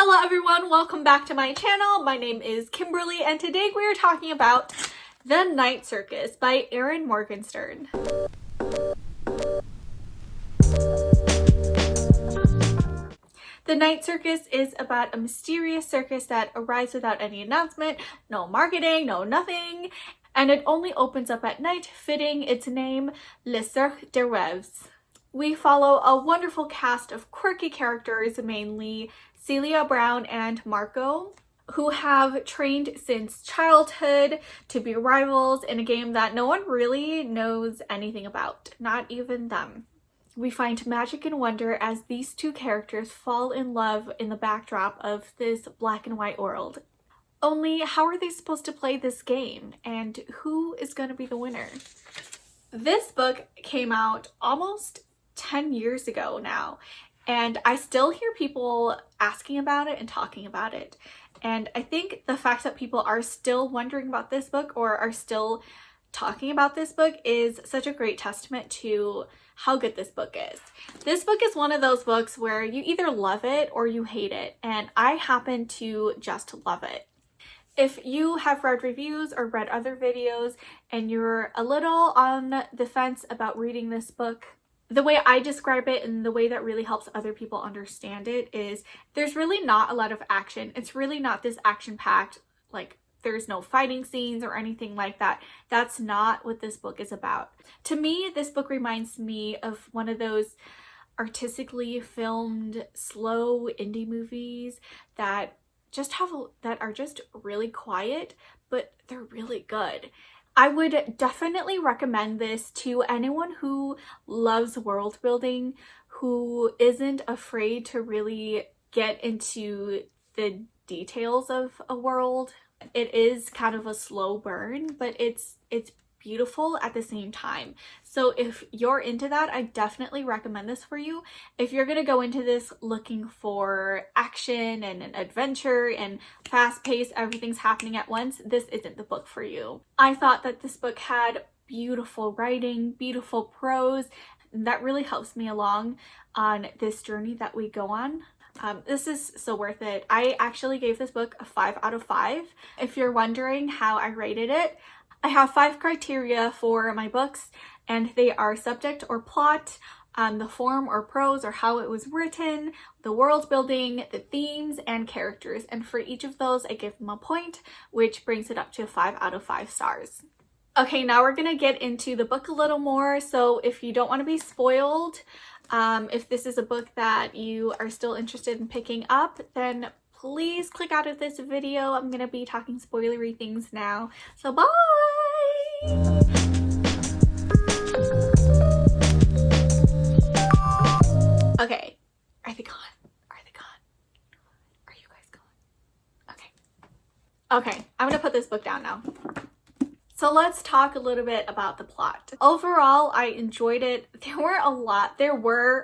Hello everyone, welcome back to my channel. My name is Kimberly and today we are talking about The Night Circus by Erin Morgenstern. The Night Circus is about a mysterious circus that arrives without any announcement, no marketing, no nothing, and it only opens up at night, fitting its name, Le Cirque des Rêves. We follow a wonderful cast of quirky characters, mainly Celia Brown and Marco, who have trained since childhood to be rivals in a game that no one really knows anything about, not even them. We find magic and wonder as these two characters fall in love in the backdrop of this black and white world. Only, how are they supposed to play this game, and who is going to be the winner? This book came out almost 10 years ago now, and I still hear people asking about it and talking about it. And I think the fact that people are still wondering about this book or are still talking about this book is such a great testament to how good this book is. This book is one of those books where you either love it or you hate it, and I happen to just love it. If you have read reviews or read other videos and you're a little on the fence about reading this book, the way I describe it and the way that really helps other people understand it is there's really not a lot of action. It's really not this action-packed, like there's no fighting scenes or anything like that. That's not what this book is about. To me, this book reminds me of one of those artistically filmed slow indie movies that are just really quiet, but they're really good. I would definitely recommend this to anyone who loves world building, who isn't afraid to really get into the details of a world. It is kind of a slow burn, but it's beautiful at the same time. So if you're into that, I definitely recommend this for you. If you're gonna go into this looking for action and an adventure and fast-paced, everything's happening at once, this isn't the book for you. I thought that this book had beautiful writing, beautiful prose, and that really helps me along on this journey that we go on. This is so worth it. I actually gave this book a 5 out of 5. If you're wondering how I rated it, I have 5 criteria for my books, and they are subject or plot, the form or prose or how it was written, the world building, the themes, and characters. And for each of those, I give them a point, which brings it up to 5 out of 5 stars. Okay, now we're gonna get into the book a little more. So if you don't want to be spoiled, if this is a book that you are still interested in picking up, then please click out of this video. I'm gonna be talking spoilery things now. So bye! Okay, are they gone? Are they gone? Are you guys gone? Okay. Okay, I'm gonna put this book down now. So let's talk a little bit about the plot. Overall, I enjoyed it. There were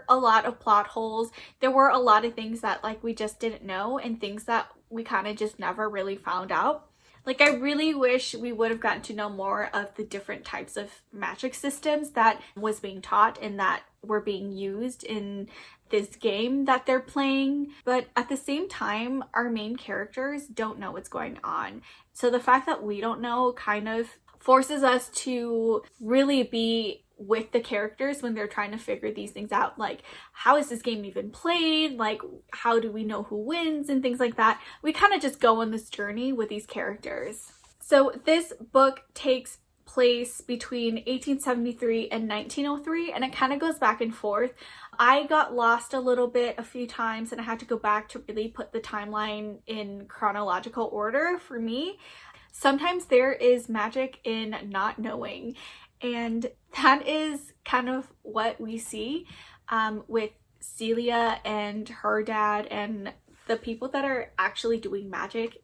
a lot of plot holes. There were a lot of things that we just didn't know and things that we kind of just never really found out. I really wish we would have gotten to know more of the different types of magic systems that was being taught and that were being used in this game that they're playing. But at the same time, our main characters don't know what's going on. So the fact that we don't know kind of forces us to really be with the characters when they're trying to figure these things out. Like, how is this game even played? Like, how do we know who wins and things like that? We kind of just go on this journey with these characters. So this book takes place between 1873 and 1903, and it kind of goes back and forth. I got lost a little bit a few times and I had to go back to really put the timeline in chronological order for me. Sometimes there is magic in not knowing, and that is kind of what we see with Celia and her dad and the people that are actually doing magic.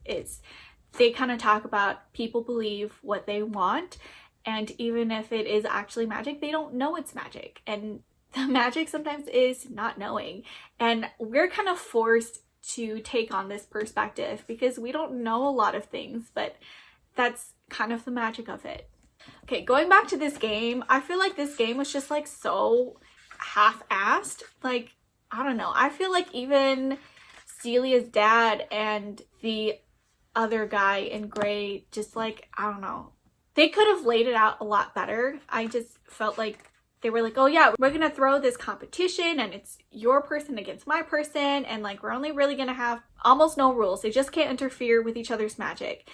They kind of talk about people believe what they want, and even if it is actually magic, they don't know it's magic, and the magic sometimes is not knowing, and we're kind of forced to take on this perspective because we don't know a lot of things, but that's kind of the magic of it. Okay, going back to this game, I feel like this game was just so half-assed. I don't know, I feel like even Celia's dad and the other guy in gray, just like, I don't know. They could have laid it out a lot better. I just felt like they were like, oh yeah, we're gonna throw this competition and it's your person against my person, and like we're only really gonna have almost no rules. They just can't interfere with each other's magic.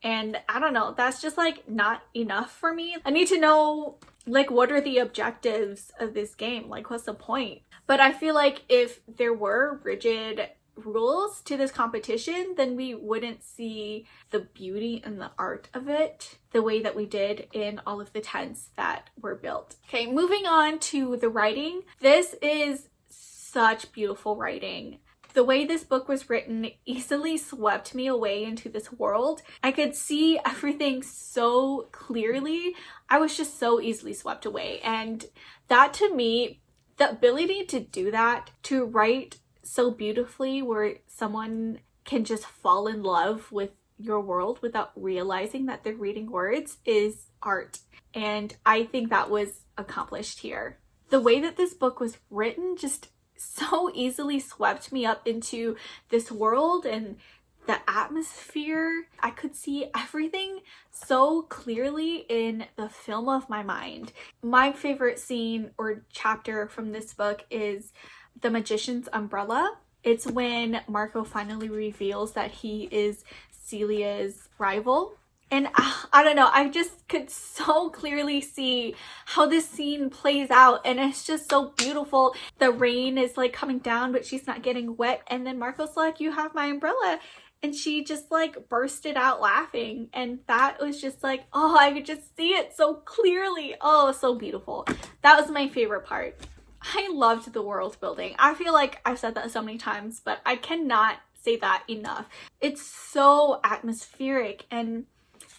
And I don't know, that's just like not enough for me. I need to know like what are the objectives of this game? Like what's the point? But I feel like if there were rigid rules to this competition, then we wouldn't see the beauty and the art of it the way that we did in all of the tents that were built. Okay, moving on to the writing. This is such beautiful writing. The way this book was written easily swept me away into this world. I could see everything so clearly. I was just so easily swept away. And that, to me, the ability to do that, to write so beautifully where someone can just fall in love with your world without realizing that they're reading words, is art. And I think that was accomplished here. The way that this book was written just so easily swept me up into this world and the atmosphere. I could see everything so clearly in the film of my mind. My favorite scene or chapter from this book is the magician's umbrella. It's when Marco finally reveals that he is Celia's rival. And I don't know, I just could so clearly see how this scene plays out, and it's just so beautiful. The rain is like coming down, but she's not getting wet, and then Marco's like, you have my umbrella, and she just like bursted out laughing, and that was just like, oh, I could just see it so clearly. Oh, so beautiful. That was my favorite part. I loved the world building. I feel like I've said that so many times, but I cannot say that enough. It's so atmospheric, and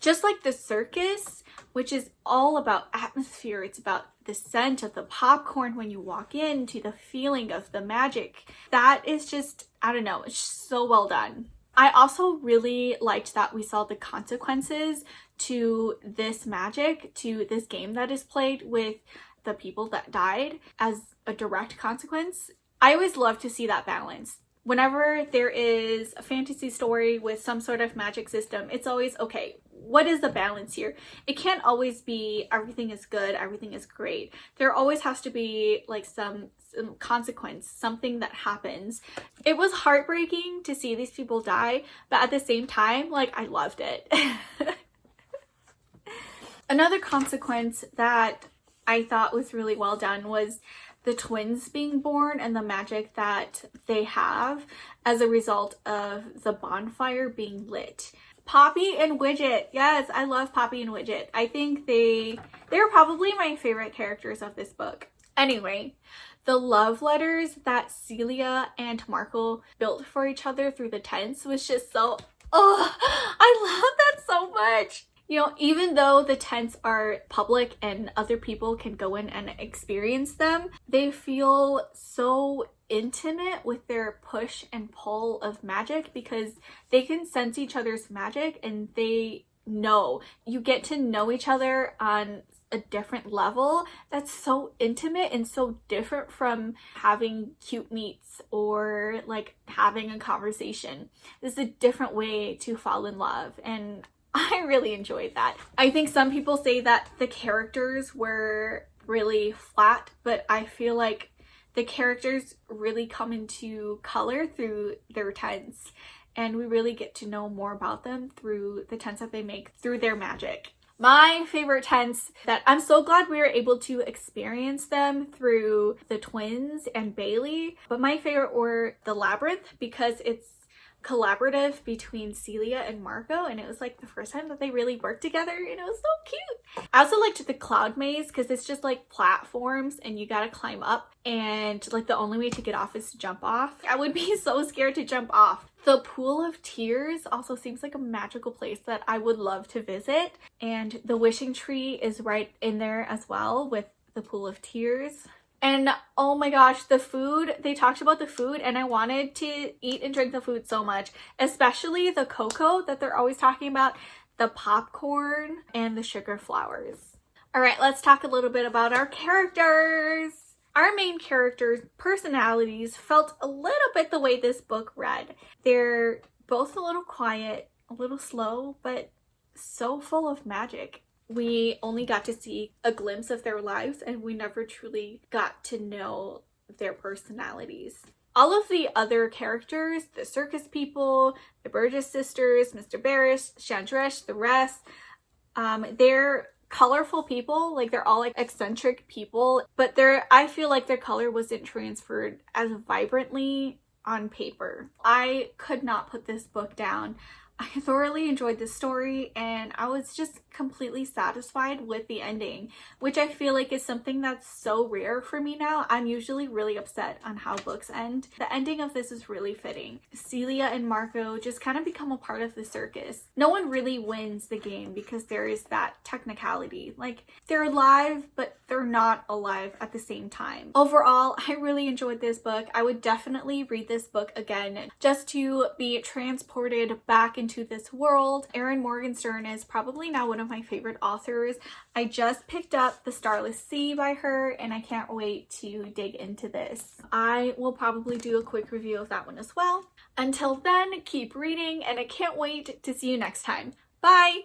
just like the circus, which is all about atmosphere, it's about the scent of the popcorn when you walk in, to the feeling of the magic. That is just, I don't know, it's so well done. I also really liked that we saw the consequences to this magic, to this game that is played with the people that died as a direct consequence. I always love to see that balance. Whenever there is a fantasy story with some sort of magic system, it's always, okay, what is the balance here? It can't always be everything is good, everything is great. There always has to be like some consequence, something that happens. It was heartbreaking to see these people die, but at the same time, like, I loved it. Another consequence that I thought was really well done was the twins being born and the magic that they have as a result of the bonfire being lit. Poppy and Widget. Yes, I love Poppy and Widget. I think they're probably my favorite characters of this book. Anyway, the love letters that Celia and Marco built for each other through the tents was just so, oh, I love that so much. You know, even though the tents are public and other people can go in and experience them, they feel so intimate with their push and pull of magic because they can sense each other's magic, and they know. You get to know each other on a different level that's so intimate and so different from having cute meets or like having a conversation. This is a different way to fall in love, and I really enjoyed that. I think some people say that the characters were really flat, but I feel like the characters really come into color through their tents, and we really get to know more about them through the tents that they make, through their magic. My favorite tents that I'm so glad we were able to experience them through the twins and Bailey, but my favorite were the labyrinth because it's collaborative between Celia and Marco, and it was like the first time that they really worked together, and it was so cute. I also liked the cloud maze because it's just like platforms and you gotta climb up, and like the only way to get off is to jump off. I would be so scared to jump off. The Pool of Tears also seems like a magical place that I would love to visit, and the wishing tree is right in there as well with the Pool of Tears. And oh my gosh, the food, they talked about the food, and I wanted to eat and drink the food so much, especially the cocoa that they're always talking about, the popcorn, and the sugar flowers. All right, let's talk a little bit about our characters. Our main characters' personalities felt a little bit the way this book read. They're both a little quiet, a little slow, but so full of magic. We only got to see a glimpse of their lives and we never truly got to know their personalities. All of the other characters, the circus people, the Burgess sisters, Mr. Barris, Chandresh, the rest, they're colorful people. Like, they're all like eccentric people, but I feel like their color wasn't transferred as vibrantly on paper. I could not put this book down. I thoroughly enjoyed the story and I was just completely satisfied with the ending, which I feel like is something that's so rare for me now. I'm usually really upset on how books end. The ending of this is really fitting. Celia and Marco just kind of become a part of the circus. No one really wins the game because there is that technicality. Like, they're alive, but they're not alive at the same time. Overall, I really enjoyed this book. I would definitely read this book again just to be transported back into this world. Erin Morgenstern is probably now one of my favorite authors. I just picked up The Starless Sea by her and I can't wait to dig into this. I will probably do a quick review of that one as well. Until then, keep reading and I can't wait to see you next time. Bye!